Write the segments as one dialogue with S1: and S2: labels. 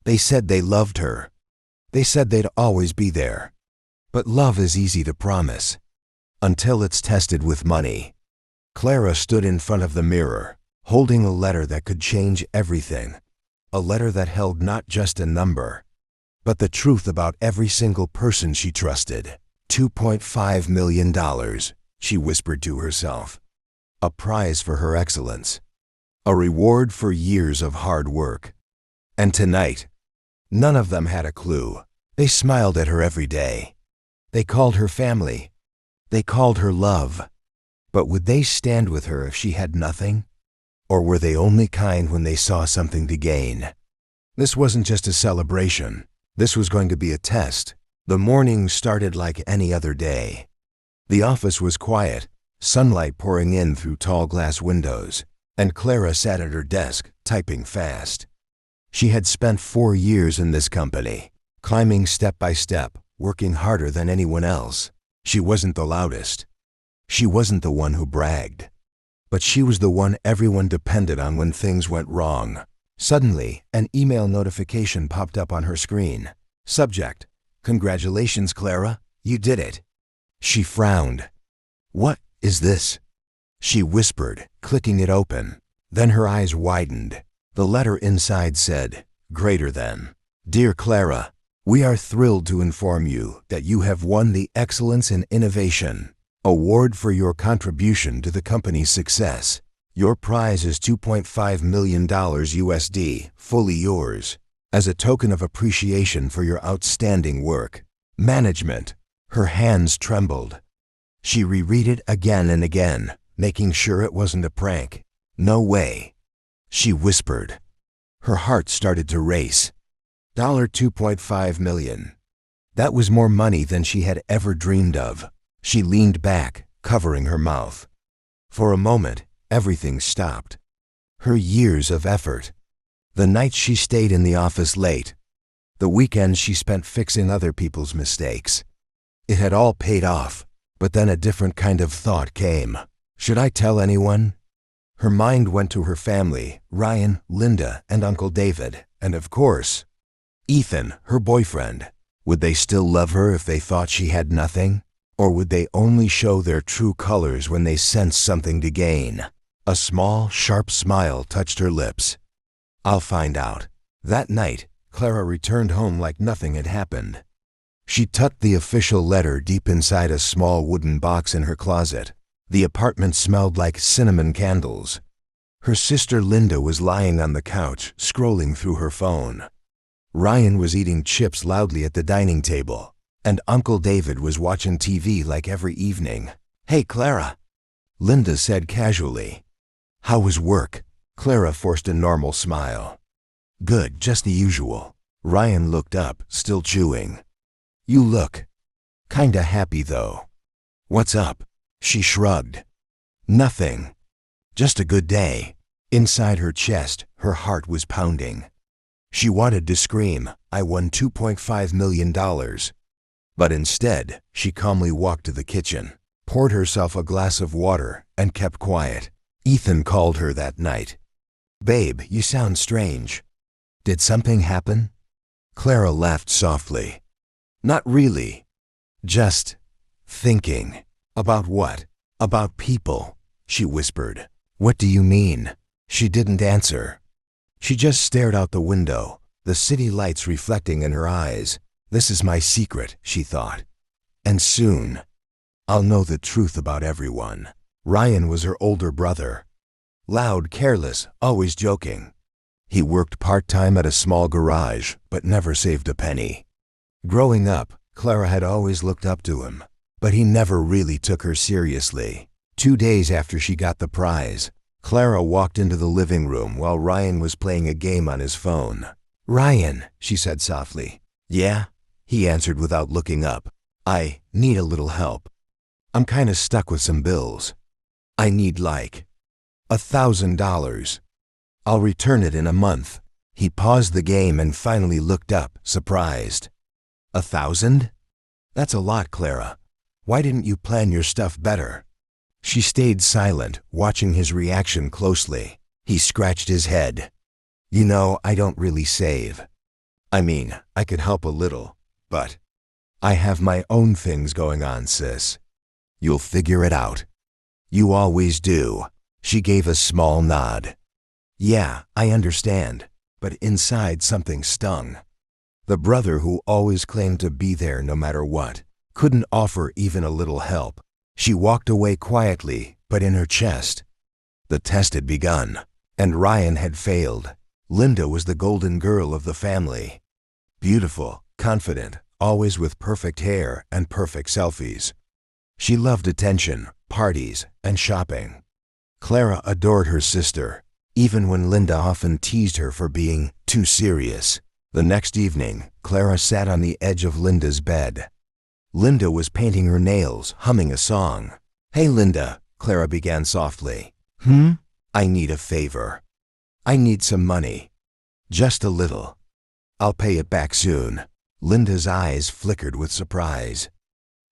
S1: They said they loved her. They said they'd always be there. But love is easy to promise, until it's tested with money. Clara stood in front of the mirror, holding a letter that could change everything. A letter that held not just a number, but the truth about every single person she trusted. $2.5 million, she whispered to herself. A prize for her excellence. A reward for years of hard work. And tonight, none of them had a clue. They smiled at her every day. They called her family. They called her love. But would they stand with her if she had nothing? Or were they only kind when they saw something to gain? This wasn't just a celebration. This was going to be a test. The morning started like any other day. The office was quiet, sunlight pouring in through tall glass windows, and Clara sat at her desk, typing fast. She had spent 4 years in this company, climbing step by step, working harder than anyone else. She wasn't the loudest. She wasn't the one who bragged. But she was the one everyone depended on when things went wrong. Suddenly, an email notification popped up on her screen. Subject: "Congratulations, Clara, you did it." She frowned. "What is this?" she whispered, clicking it open. Then her eyes widened. The letter inside said, "Greater than. Dear Clara, we are thrilled to inform you that you have won the Excellence in Innovation Award for your contribution to the company's success. Your prize is $2.5 million USD, fully yours, as a token of appreciation for your outstanding work. Management." Her hands trembled. She reread it again and again, making sure it wasn't a prank. "No way," she whispered. Her heart started to race. $2.5 million. That was more money than she had ever dreamed of. She leaned back, covering her mouth. For a moment, everything stopped. Her years of effort. The nights she stayed in the office late. The weekends she spent fixing other people's mistakes. It had all paid off, but then a different kind of thought came. Should I tell anyone? Her mind went to her family, Ryan, Linda, and Uncle David, and of course, Ethan, her boyfriend. Would they still love her if they thought she had nothing? Or would they only show their true colors when they sensed something to gain? A small, sharp smile touched her lips. "I'll find out." That night, Clara returned home like nothing had happened. She tucked the official letter deep inside a small wooden box in her closet. The apartment smelled like cinnamon candles. Her sister Linda was lying on the couch, scrolling through her phone. Ryan was eating chips loudly at the dining table, and Uncle David was watching TV like every evening. "Hey, Clara," Linda said casually. "How was work?" Clara forced a normal smile. "Good, just the usual." Ryan looked up, still chewing. "You look kinda happy though." "What's up?" She shrugged. "Nothing. Just a good day." Inside her chest, her heart was pounding. She wanted to scream, "I won $2.5 million. But instead, she calmly walked to the kitchen, poured herself a glass of water, and kept quiet. Ethan called her that night. "Babe, you sound strange. Did something happen?" Clara laughed softly. "Not really. Just thinking." "About what?" "About people," she whispered. "What do you mean?" She didn't answer. She just stared out the window, the city lights reflecting in her eyes. "This is my secret," she thought. "And soon, I'll know the truth about everyone." Ryan was her older brother. Loud, careless, always joking. He worked part-time at a small garage, but never saved a penny. Growing up, Clara had always looked up to him, but he never really took her seriously. 2 days after she got the prize, Clara walked into the living room while Ryan was playing a game on his phone. "Ryan," she said softly. "Yeah?" he answered without looking up. "I need a little help. I'm kinda stuck with some bills. I need like $1,000. I'll return it in a month." He paused the game and finally looked up, surprised. "1,000? That's a lot, Clara. Why didn't you plan your stuff better?" She stayed silent, watching his reaction closely. He scratched his head. "You know, I don't really save. I mean, I could help a little, but I have my own things going on, sis. You'll figure it out. You always do. She gave a small nod. Yeah, I understand, but inside something stung. The brother who always claimed to be there no matter what couldn't offer even a little help. She walked away quietly, but in her chest. The test had begun, and Ryan had failed. Linda was the golden girl of the family. Beautiful, confident, always with perfect hair and perfect selfies. She loved attention, parties, and shopping. Clara adored her sister, even when Linda often teased her for being too serious. The next evening, Clara sat on the edge of Linda's bed. Linda was painting her nails, humming a song. "Hey, Linda," Clara began softly. I need a favor. I need some money. Just a little. I'll pay it back soon." Linda's eyes flickered with surprise.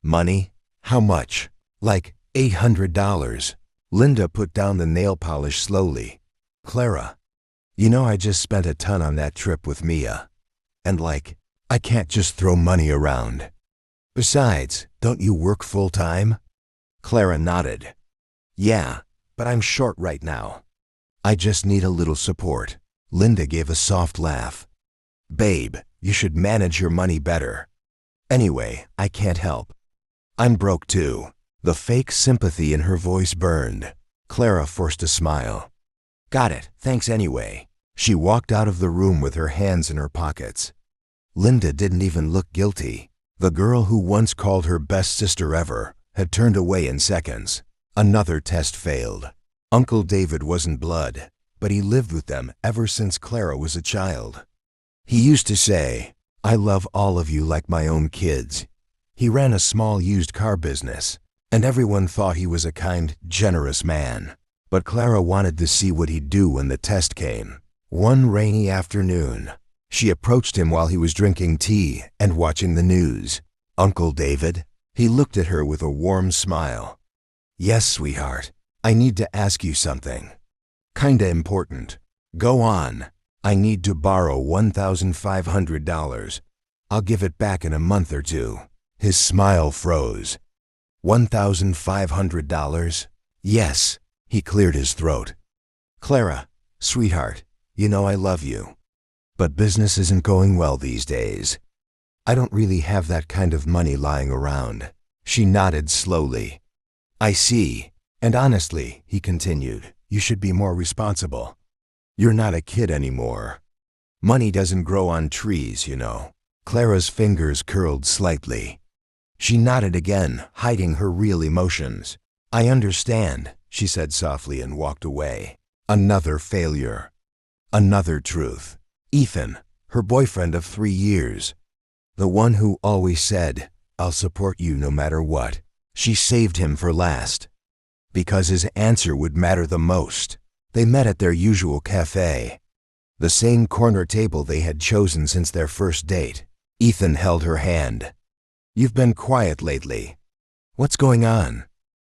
S1: "Money? How much?" "Like $800. Linda put down the nail polish slowly. "Clara, you know I just spent a ton on that trip with Mia. And I can't just throw money around. Besides, don't you work full-time?" Clara nodded. "Yeah, but I'm short right now. I just need a little support." Linda gave a soft laugh. "Babe, you should manage your money better. Anyway, I can't help. I'm broke too." The fake sympathy in her voice burned. Clara forced a smile. "Got it, thanks anyway." She walked out of the room with her hands in her pockets. Linda didn't even look guilty. The girl who once called her best sister ever had turned away in seconds. Another test failed. Uncle David wasn't blood, but he lived with them ever since Clara was a child. He used to say, "I love all of you like my own kids." He ran a small used car business, and everyone thought he was a kind, generous man. But Clara wanted to see what he'd do when the test came. One rainy afternoon, she approached him while he was drinking tea and watching the news. "Uncle David?" He looked at her with a warm smile. "Yes, sweetheart. I need to ask you something. Kinda important." "Go on." "I need to borrow $1,500. I'll give it back in a month or two." His smile froze. $1,500? "Yes." He cleared his throat. "Clara, sweetheart, you know I love you. But business isn't going well these days. I don't really have that kind of money lying around." She nodded slowly. "I see. And honestly," he continued, "you should be more responsible. You're not a kid anymore. Money doesn't grow on trees, you know." Clara's fingers curled slightly. She nodded again, hiding her real emotions. "I understand," she said softly and walked away. Another failure. Another truth. Ethan, her boyfriend of 3 years. The one who always said, "I'll support you no matter what." She saved him for last. Because his answer would matter the most. They met at their usual cafe. The same corner table they had chosen since their first date. Ethan held her hand. "You've been quiet lately. What's going on?"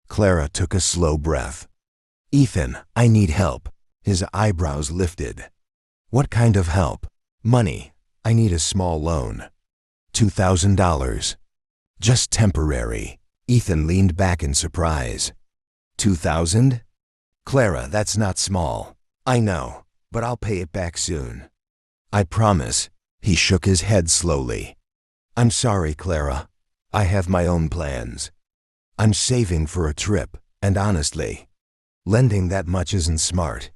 S1: Clara took a slow breath. "Ethan, I need help." His eyebrows lifted. "What kind of help?" "Money. I need a small loan. $2,000. Just temporary." Ethan leaned back in surprise. "2,000? Clara, that's not small." "I know, but I'll pay it back soon. I promise." He shook his head slowly. "I'm sorry, Clara. I have my own plans. I'm saving for a trip, and honestly, lending that much isn't smart.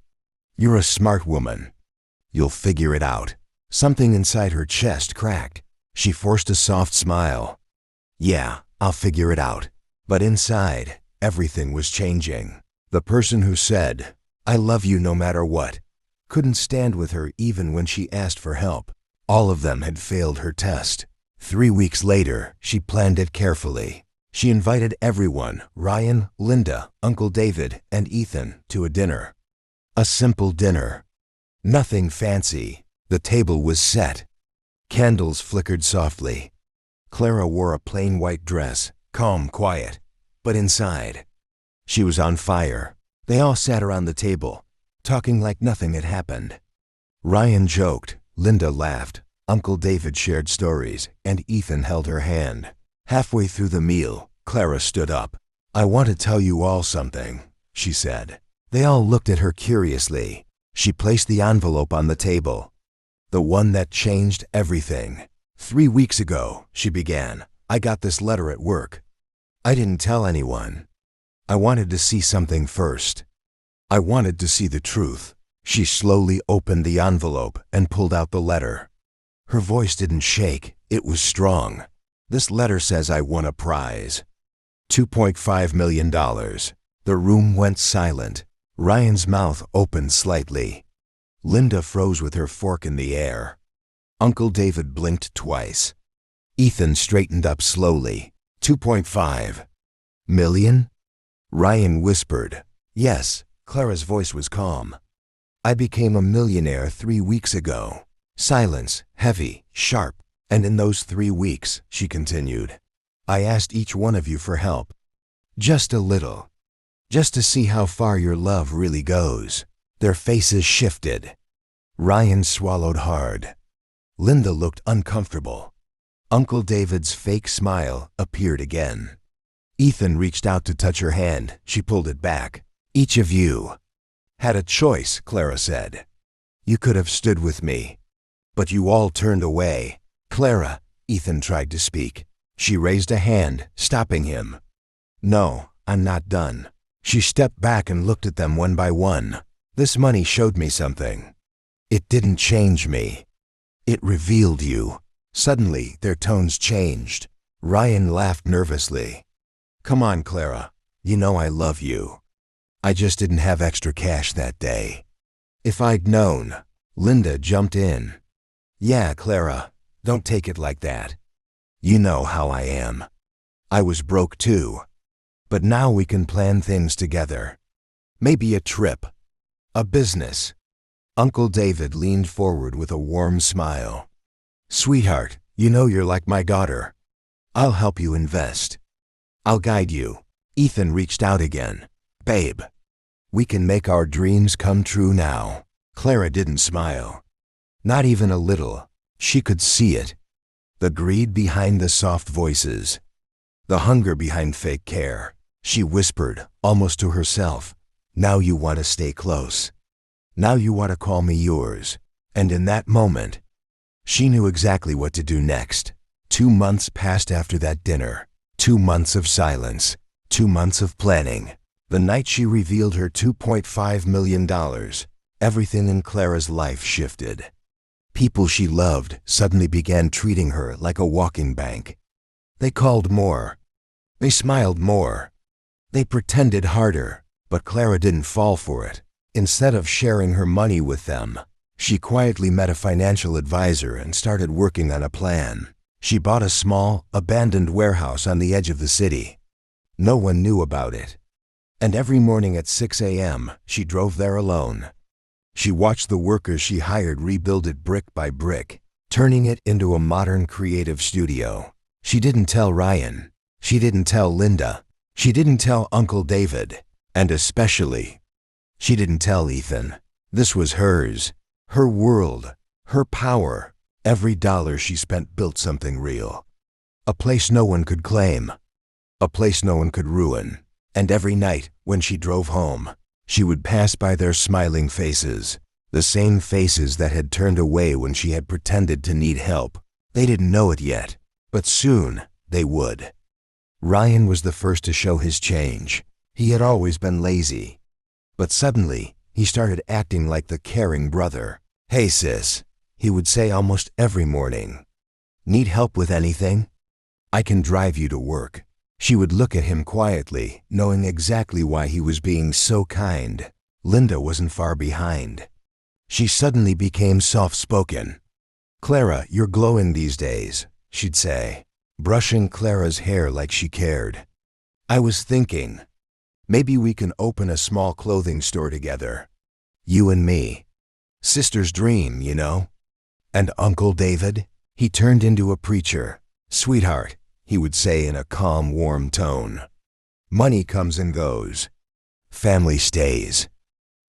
S1: You're a smart woman. You'll figure it out." Something inside her chest cracked. She forced a soft smile. "Yeah, I'll figure it out." But inside, everything was changing. The person who said, "I love you no matter what," couldn't stand with her even when she asked for help. All of them had failed her test. 3 weeks later, she planned it carefully. She invited everyone, Ryan, Linda, Uncle David, and Ethan, to a dinner. A simple dinner. Nothing fancy. The table was set. Candles flickered softly. Clara wore a plain white dress, calm, quiet. But inside, she was on fire. They all sat around the table, talking like nothing had happened. Ryan joked. Linda laughed. Uncle David shared stories, and Ethan held her hand. Halfway through the meal, Clara stood up. "I want to tell you all something," she said. They all looked at her curiously. She placed the envelope on the table. "The one that changed everything. 3 weeks ago," she began, "I got this letter at work. I didn't tell anyone. I wanted to see something first. I wanted to see the truth." She slowly opened the envelope and pulled out the letter. Her voice didn't shake, it was strong. "This letter says I won a prize. $2.5 million. The room went silent. Ryan's mouth opened slightly. Linda froze with her fork in the air. Uncle David blinked twice. Ethan straightened up slowly. $2.5 million? Ryan whispered. "Yes." Clara's voice was calm. "I became a millionaire 3 weeks ago." Silence, heavy, sharp. "And in those 3 weeks," she continued, "I asked each one of you for help. Just a little. Just to see how far your love really goes." Their faces shifted. Ryan swallowed hard. Linda looked uncomfortable. Uncle David's fake smile appeared again. Ethan reached out to touch her hand. She pulled it back. "Each of you had a choice," Clara said. "You could have stood with me, but you all turned away." "Clara," Ethan tried to speak. She raised a hand, stopping him. "No, I'm not done." She stepped back and looked at them one by one. "This money showed me something. It didn't change me. It revealed you." Suddenly, their tones changed. Ryan laughed nervously. "Come on, Clara. You know I love you. I just didn't have extra cash that day." "If I'd known." Linda jumped in. "Yeah, Clara, don't take it like that. You know how I am. I was broke too. But now we can plan things together. Maybe a trip. A business." Uncle David leaned forward with a warm smile. "Sweetheart, you know you're like my daughter. I'll help you invest. I'll guide you." Ethan reached out again. "Babe, we can make our dreams come true now." Clara didn't smile. Not even a little. She could see it. The greed behind the soft voices. The hunger behind fake care. She whispered, almost to herself, "Now you want to stay close. Now you want to call me yours." And in that moment, she knew exactly what to do next. 2 months passed after that dinner. 2 months of silence. 2 months of planning. The night she revealed her $2.5 million, everything in Clara's life shifted. People she loved suddenly began treating her like a walking bank. They called more. They smiled more. They pretended harder, but Clara didn't fall for it. Instead of sharing her money with them, she quietly met a financial advisor and started working on a plan. She bought a small, abandoned warehouse on the edge of the city. No one knew about it. And every morning at 6 a.m., she drove there alone. She watched the workers she hired rebuild it brick by brick, turning it into a modern creative studio. She didn't tell Ryan. She didn't tell Linda. She didn't tell Uncle David. And especially, she didn't tell Ethan. This was hers. Her world. Her power. Every dollar she spent built something real. A place no one could claim. A place no one could ruin. And every night, when she drove home, she would pass by their smiling faces, the same faces that had turned away when she had pretended to need help. They didn't know it yet, but soon they would. Ryan was the first to show his change. He had always been lazy. But suddenly, he started acting like the caring brother. "Hey sis," he would say almost every morning. "Need help with anything? I can drive you to work." She would look at him quietly, knowing exactly why he was being so kind. Linda wasn't far behind. She suddenly became soft-spoken. "Clara, you're glowing these days," she'd say, brushing Clara's hair like she cared. "I was thinking, maybe we can open a small clothing store together. You and me. Sister's dream, you know." And Uncle David? He turned into a preacher. "Sweetheart," he would say in a calm, warm tone, "money comes and goes. Family stays.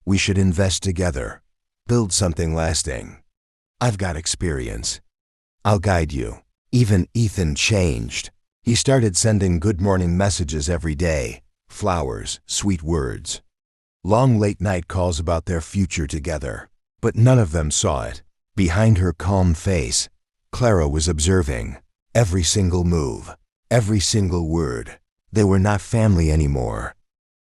S1: We should invest together. Build something lasting. I've got experience. I'll guide you. Even Ethan changed. He started sending good morning messages every day, flowers, sweet words. Long late-night calls about their future together. But none of them saw it. Behind her calm face, Clara was observing every single move, every single word. They were not family anymore.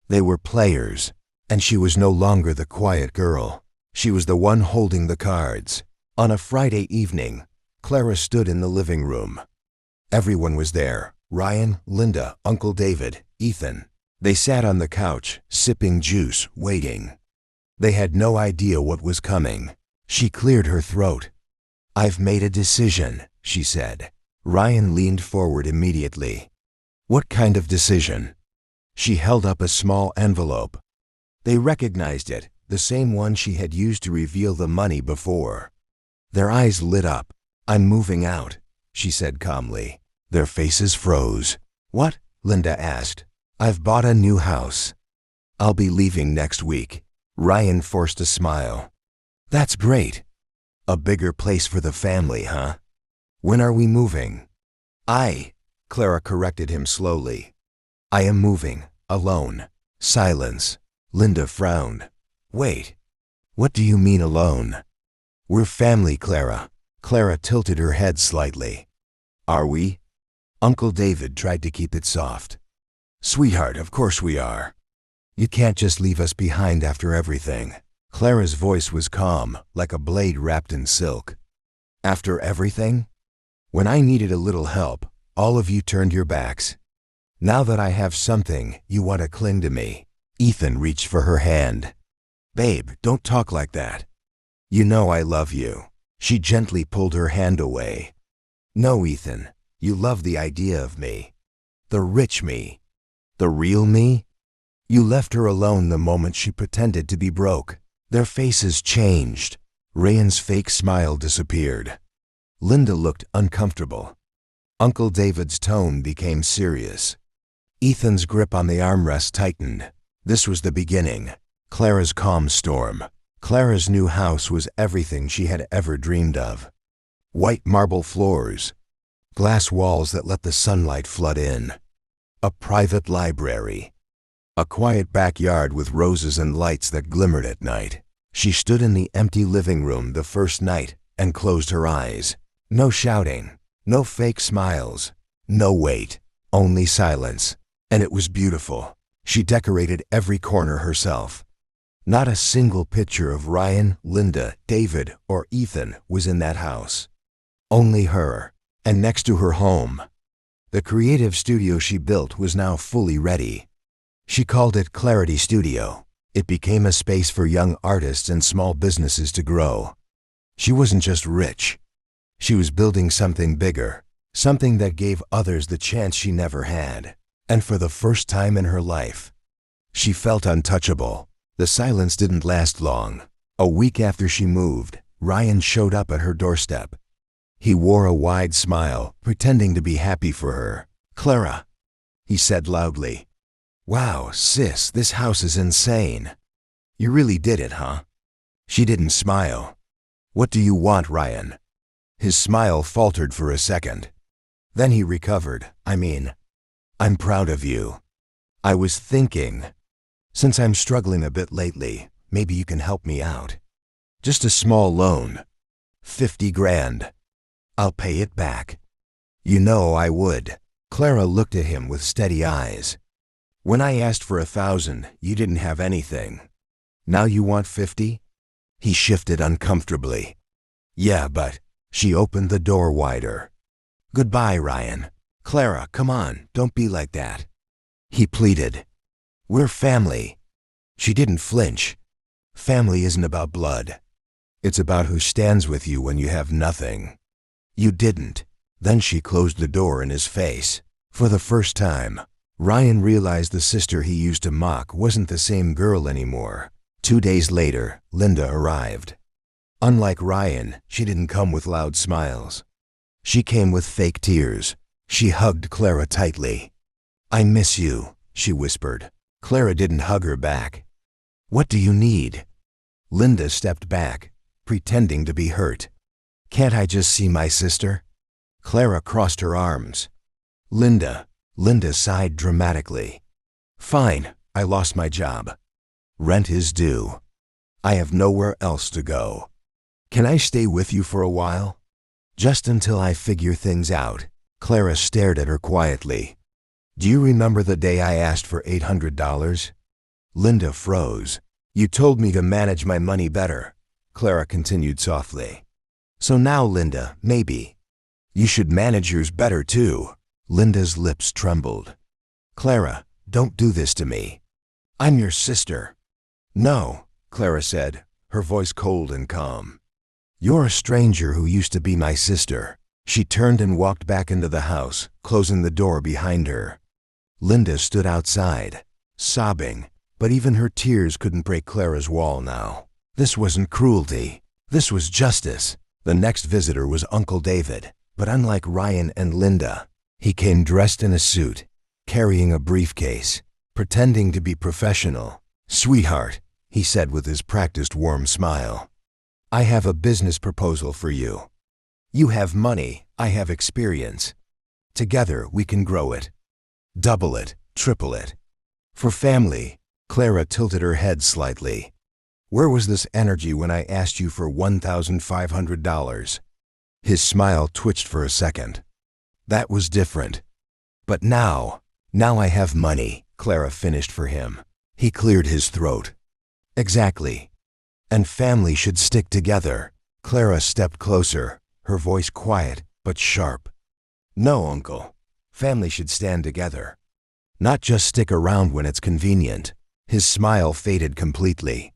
S1: They were players, and she was no longer the quiet girl. She was the one holding the cards. On a Friday evening, Clara stood in the living room. Everyone was there: Ryan, Linda, Uncle David, Ethan. They sat on the couch, sipping juice, waiting. They had no idea what was coming. She cleared her throat. "I've made a decision," she said. Ryan leaned forward immediately. "What kind of decision?" She held up a small envelope. They recognized it, the same one she had used to reveal the money before. Their eyes lit up. "I'm moving out," she said calmly. Their faces froze. "What?" Linda asked. "I've bought a new house. I'll be leaving next week." Ryan forced a smile. "That's great. A bigger place for the family, huh? When are we moving?" Clara corrected him slowly. "I am moving, alone." Silence. Linda frowned. "Wait, what do you mean alone?" "We're family, Clara." Clara tilted her head slightly. "Are we?" Uncle David tried to keep it soft. "Sweetheart, of course we are. You can't just leave us behind after everything." Clara's voice was calm, like a blade wrapped in silk. "After everything? When I needed a little help, all of you turned your backs. Now that I have something, you want to cling to me." Ethan reached for her hand. "Babe, don't talk like that. You know I love you." She gently pulled her hand away. "No, Ethan, you love the idea of me. The rich me. The real me?" You left her alone the moment she pretended to be broke. Their faces changed. Ryan's fake smile disappeared. Linda looked uncomfortable. Uncle David's tone became serious. Ethan's grip on the armrest tightened. This was the beginning. Clara's calm storm. Clara's new house was everything she had ever dreamed of. White marble floors. Glass walls that let the sunlight flood in. A private library. A quiet backyard with roses and lights that glimmered at night. She stood in the empty living room the first night and closed her eyes. No shouting, no fake smiles, no wait, only silence. And it was beautiful. She decorated every corner herself. Not a single picture of Ryan, Linda, David, or Ethan was in that house. Only her. And next to her home, the creative studio she built was now fully ready. She called it Clarity Studio. It became a space for young artists and small businesses to grow. She wasn't just rich. She was building something bigger, something that gave others the chance she never had. And for the first time in her life, she felt untouchable. The silence didn't last long. A week after she moved, Ryan showed up at her doorstep. He wore a wide smile, pretending to be happy for her. "Clara," he said loudly. "Wow, sis, this house is insane. You really did it, huh?" She didn't smile. "What do you want, Ryan?" His smile faltered for a second. Then he recovered. I'm proud of you. I was thinking, since I'm struggling a bit lately, maybe you can help me out. Just a small loan. 50 grand. I'll pay it back." "You know I would." Clara looked at him with steady eyes. "When I asked for 1,000, you didn't have anything. Now you want 50? He shifted uncomfortably. "Yeah, but..." She opened the door wider. "Goodbye, Ryan." "Clara, come on, don't be like that." He pleaded. "We're family." She didn't flinch. Family isn't about blood. It's about who stands with you when you have nothing. "You didn't." Then she closed the door in his face. For the first time, Ryan realized the sister he used to mock wasn't the same girl anymore. 2 days later, Linda arrived. Unlike Ryan, she didn't come with loud smiles. She came with fake tears. She hugged Clara tightly. "I miss you," she whispered. Clara didn't hug her back. "What do you need?" Linda stepped back, pretending to be hurt. "Can't I just see my sister?" Clara crossed her arms. Linda sighed dramatically. Fine, I lost my job. Rent is due. I have nowhere else to go. Can I stay with you for a while? Just until I figure things out. Clara stared at her quietly. Do you remember the day I asked for $800? Linda froze. You told me to manage my money better, Clara continued softly. So now, Linda, maybe. You should manage yours better too. Linda's lips trembled. Clara, don't do this to me. I'm your sister. No, Clara said, her voice cold and calm. You're a stranger who used to be my sister. She turned and walked back into the house, closing the door behind her. Linda stood outside, sobbing, but even her tears couldn't break Clara's wall now. This wasn't cruelty. This was justice. The next visitor was Uncle David, but unlike Ryan and Linda, he came dressed in a suit, carrying a briefcase, pretending to be professional. Sweetheart, he said with his practiced warm smile, I have a business proposal for you. You have money, I have experience. Together we can grow it. Double it, triple it. For family, Clara tilted her head slightly. Where was this energy when I asked you for $1,500? His smile twitched for a second. That was different. But now I have money, Clara finished for him. He cleared his throat. Exactly. And family should stick together. Clara stepped closer, her voice quiet but sharp. No, Uncle. Family should stand together. Not just stick around when it's convenient. His smile faded completely.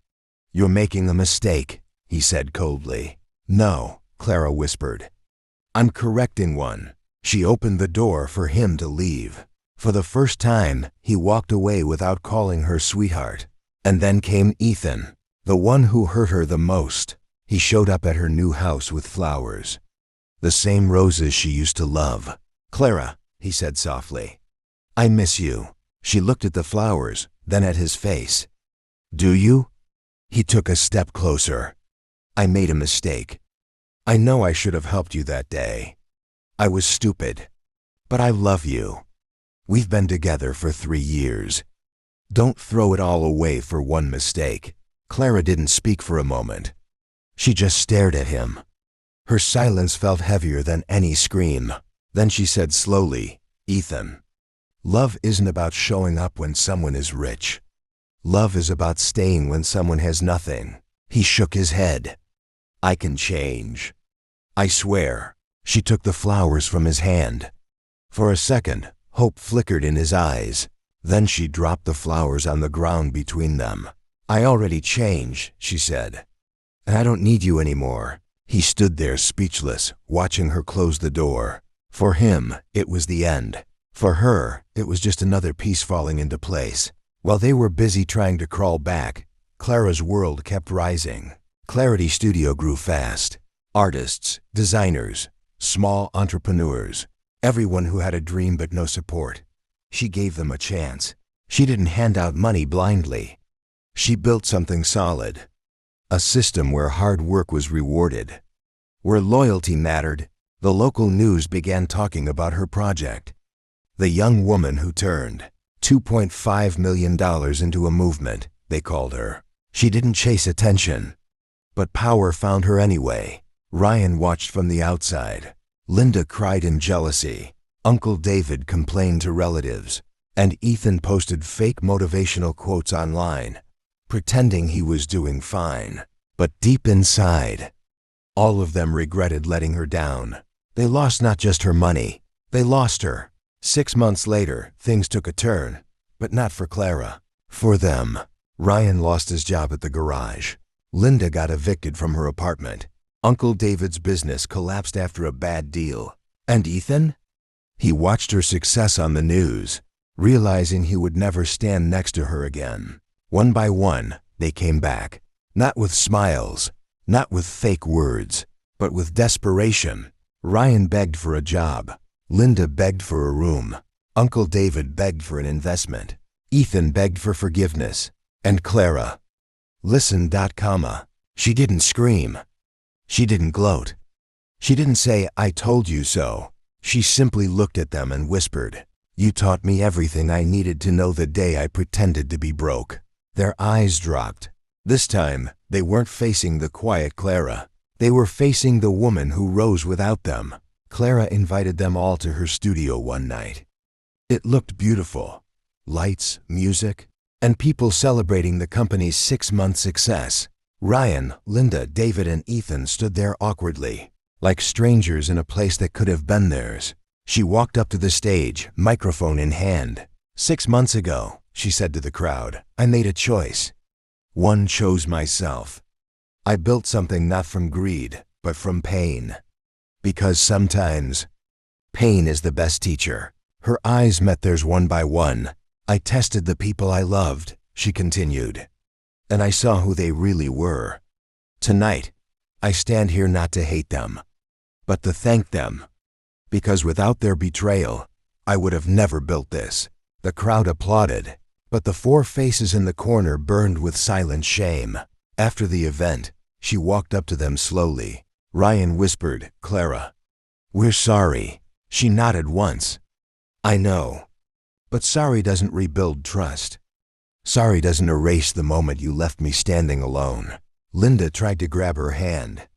S1: You're making a mistake, he said coldly. No, Clara whispered. I'm correcting one. She opened the door for him to leave. For the first time, he walked away without calling her sweetheart. And then came Ethan, the one who hurt her the most. He showed up at her new house with flowers. The same roses she used to love. Clara, he said softly, I miss you. She looked at the flowers, then at his face. Do you? He took a step closer. I made a mistake. I know I should have helped you that day. I was stupid. But I love you. We've been together for 3 years. Don't throw it all away for one mistake. Clara didn't speak for a moment. She just stared at him. Her silence felt heavier than any scream. Then she said slowly, Ethan, love isn't about showing up when someone is rich. Love is about staying when someone has nothing. He shook his head. I can change. I swear. She took the flowers from his hand. For a second, hope flickered in his eyes. Then she dropped the flowers on the ground between them. I already changed, she said. And I don't need you anymore. He stood there speechless, watching her close the door. For him, it was the end. For her, it was just another piece falling into place. While they were busy trying to crawl back, Clara's world kept rising. Clarity Studio grew fast. Artists, designers, small entrepreneurs, everyone who had a dream but no support. She gave them a chance. She didn't hand out money blindly. She built something solid. A system where hard work was rewarded. Where loyalty mattered, the local news began talking about her project. The young woman who turned $2.5 million into a movement, they called her. She didn't chase attention. But power found her anyway. Ryan watched from the outside. Linda cried in jealousy. Uncle David complained to relatives. And Ethan posted fake motivational quotes online, pretending he was doing fine. But deep inside, all of them regretted letting her down. They lost not just her money, they lost her. 6 months later, things took a turn, but not for Clara. For them. Ryan lost his job at the garage. Linda got evicted from her apartment. Uncle David's business collapsed after a bad deal. And Ethan? He watched her success on the news, realizing he would never stand next to her again. One by one, they came back. Not with smiles, not with fake words, but with desperation. Ryan begged for a job. Linda begged for a room. Uncle David begged for an investment. Ethan begged for forgiveness. And Clara listened. She didn't scream. She didn't gloat. She didn't say, I told you so. She simply looked at them and whispered, "You taught me everything I needed to know the day I pretended to be broke." Their eyes dropped. This time, they weren't facing the quiet Clara. They were facing the woman who rose without them. Clara invited them all to her studio one night. It looked beautiful. Lights, music, and people celebrating the company's 6-month success. Ryan, Linda, David, and Ethan stood there awkwardly, like strangers in a place that could have been theirs. She walked up to the stage, microphone in hand. 6 months ago, she said to the crowd, I made a choice. One chose myself. I built something not from greed, but from pain. Because sometimes, pain is the best teacher. Her eyes met theirs one by one. I tested the people I loved, she continued, and I saw who they really were. Tonight, I stand here not to hate them, but to thank them. Because without their betrayal, I would have never built this. The crowd applauded, but the 4 faces in the corner burned with silent shame. After the event, she walked up to them slowly. Ryan whispered, "Clara, we're sorry." She nodded once. "I know. But sorry doesn't rebuild trust. Sorry doesn't erase the moment you left me standing alone." Linda tried to grab her hand.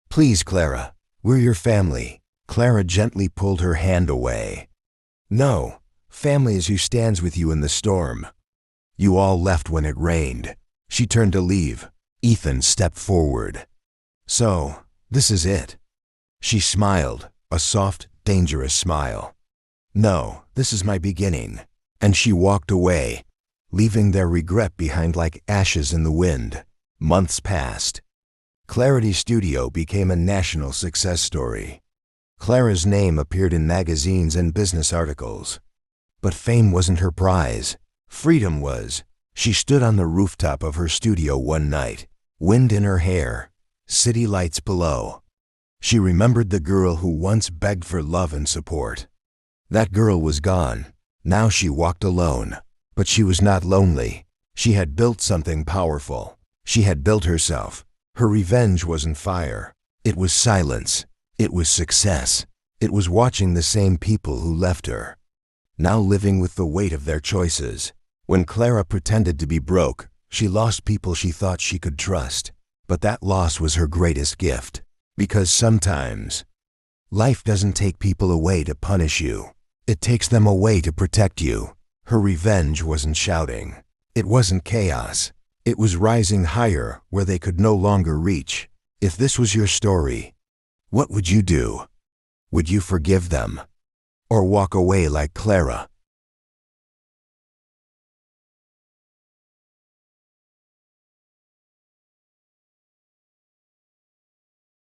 S1: "Please, Clara, we're your family." Clara gently pulled her hand away. "No, family is who stands with you in the storm. You all left when it rained." She turned to leave. Ethan stepped forward. "So, this is it." She smiled, a soft, dangerous smile. "No, this is my beginning." And she walked away, leaving their regret behind like ashes in the wind. Months passed. Clarity Studio became a national success story. Clara's name appeared in magazines and business articles. But fame wasn't her prize. Freedom was. She stood on the rooftop of her studio one night, wind in her hair, city lights below. She remembered the girl who once begged for love and support. That girl was gone. Now she walked alone. But she was not lonely. She had built something powerful. She had built herself. Her revenge wasn't fire. It was silence. It was success. It was watching the same people who left her, now living with the weight of their choices. When Clara pretended to be broke, she lost people she thought she could trust. But that loss was her greatest gift. Because sometimes, life doesn't take people away to punish you. It takes them away to protect you. Her revenge wasn't shouting. It wasn't chaos. It was rising higher where they could no longer reach. If this was your story, what would you do? Would you forgive them? Or walk away like Clara?